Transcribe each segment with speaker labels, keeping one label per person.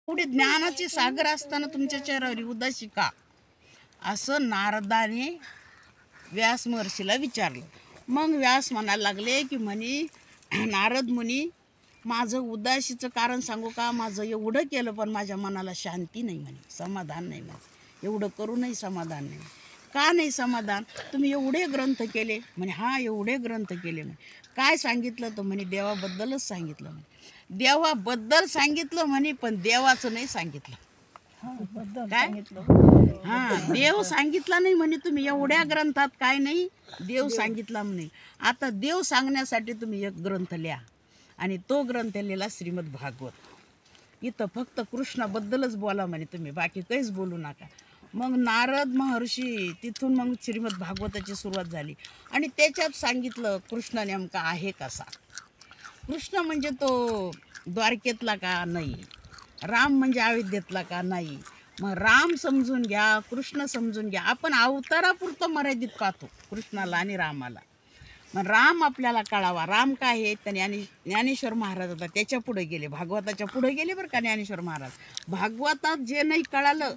Speaker 1: एवढे ज्ञानाचे सागर असताना तुमच्या चेहऱ्यावर उदासी का, असं नारदाने व्यास महर्षीला विचारलं. मग व्यास म्हणायला लागले की म्हणे नारद मुनी, माझं उदासीचं कारण सांगू का? माझं एवढं केलं पण माझ्या मनाला शांती नाही म्हणे, समाधान नाही म्हणे. एवढं करूनही समाधान नाही. का नाही समाधान? तुम्ही एवढे ग्रंथ केले म्हणे. हा, एवढे ग्रंथ केले म्हणे. काय सांगितलं? तर म्हणे देवाबद्दलच सांगितलं म्हणे. देवाबद्दल सांगितलं म्हणे, पण देवाचं नाही सांगितलं. काय? हा, देव सांगितला नाही म्हणे. तुम्ही एवढ्या ग्रंथात काय नाही, देव सांगितला म्हणे. आता देव सांगण्यासाठी तुम्ही एक ग्रंथ लिहा, आणि तो ग्रंथ लिहिला श्रीमद भागवत. इथं फक्त कृष्णाबद्दलच बोला म्हणे तुम्ही, बाकी काहीच बोलू नका. मग नारद महर्षी तिथून मग श्रीमद भागवताची सुरुवात झाली, आणि त्याच्यात सांगितलं कृष्ण नेमका आहे कसा. कृष्ण म्हणजे तो द्वारकेतला का? नाही. राम म्हणजे अयोध्येतला का? नाही. मग राम समजून घ्या, कृष्ण समजून घ्या. आपण अवतारापुरतं मर्यादित पाहतो कृष्णाला आणि रामाला. मग राम आपल्याला कळावा. राम काय आहे? तर ज्ञानेश्वर महाराज होता, त्याच्या पुढे गेले, भागवताच्या पुढे गेले बरं का ज्ञानेश्वर महाराज. भागवतात जे नाही कळालं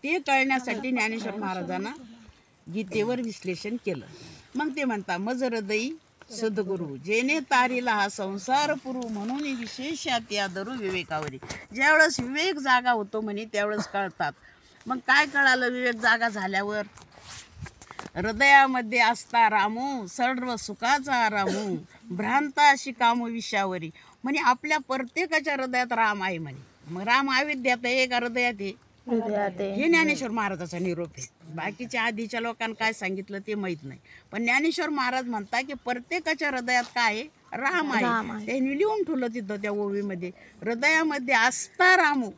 Speaker 1: ते कळण्यासाठी ज्ञानेश्वर महाराजांना गीतेवर विश्लेषण केलं. मग ते म्हणता, मज हृदयी सद्गुरु जेने तारीला हा संसार पुरू, म्हणून विशेषात या धरू विवेकावरी. ज्यावेळेस विवेक जागा होतो म्हणे त्यावेळेस कळतात. मग काय कळालं विवेक जागा झाल्यावर? हृदयामध्ये असता रामू, सर्व सुखाचा रामू, भ्रांता अशी कामू विषयावरी. म्हणे आपल्या प्रत्येकाच्या हृदयात राम आहे म्हणे. मग राम अविद्यात आहे का हृदयात आहे? हे ज्ञानेश्वर महाराजाचा निरोप आहे. बाकीच्या आधीच्या लोकांना काय सांगितलं ते माहीत नाही, पण ज्ञानेश्वर महाराज म्हणतात की प्रत्येकाच्या हृदयात काय आहे? राम आहे. त्यांनी लिहून ठेवलं तिथं त्या ओवीमध्ये, हृदयामध्ये असता रामू,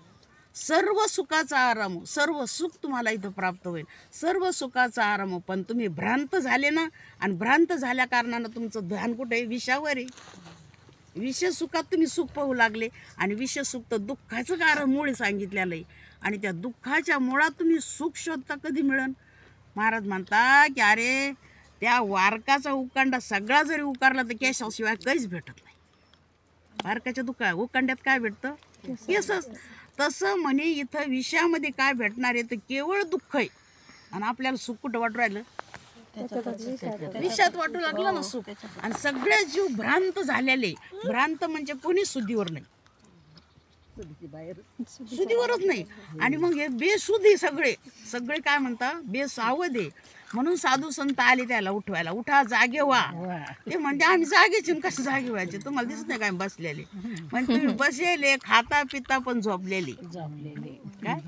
Speaker 1: सर्व सुखाचा आराम. सर्व सुख तुम्हाला इथं प्राप्त होईल, सर्व सुखाचा आराम. पण तुम्ही भ्रांत झाले ना, आणि भ्रांत झाल्या कारणानं तुमचं ध्यान कुठे आहे? विषयावर आहे. विषयसुखात तुम्ही सुख पाहू लागले, आणि विषयसुख तर दुःखाचं कारण मूळ सांगितलेलं आहे. आणि त्या दुःखाच्या मुळात तुम्ही सुख शोधता कधी मिळन? महाराज म्हणता की अरे, त्या वारकाचा उकांडा सगळा जरी उकारला तर केसाशिवाय काहीच भेटत नाही. वारकाच्या उकांड्यात काय भेटतं? केसच. तसं म्हणे इथं विषयामध्ये काय भेटणार आहे? तर केवळ दुःख आहे. आणि आपल्याला सुख कुठं वाटू राहिलं? विषयात वाटू लागलं ना सुख. आणि सगळे जीव भ्रांत झालेले. भ्रांत म्हणजे कोणी सुधीवर नाही, सुधीवरच नाही. आणि मग हे बेसुधी सगळे सगळे काय म्हणता? बेसावध आहे. म्हणून साधू संत आले त्याला उठवायला, उठा जागे व्हा. ते म्हणते आम्ही जागेचे, कसं जागे व्हायचे? तुम्हाला दिसत नाही काय बसलेले? म्हणजे तुम्ही बसलेले, खाता पिता पण झोपलेले. काय?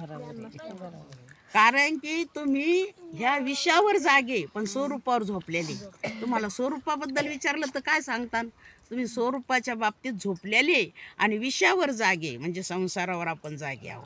Speaker 1: कारण की तुम्ही ह्या विषयावर जागे पण स्वरूपावर झोपलेले. तुम्हाला स्वरूपाबद्दल विचारलं तर काय सांगता? तुम्ही स्वरूपाच्या बाबतीत झोपलेले आणि विषयावर जागे, म्हणजे संसारावर आपण जागे आहोत.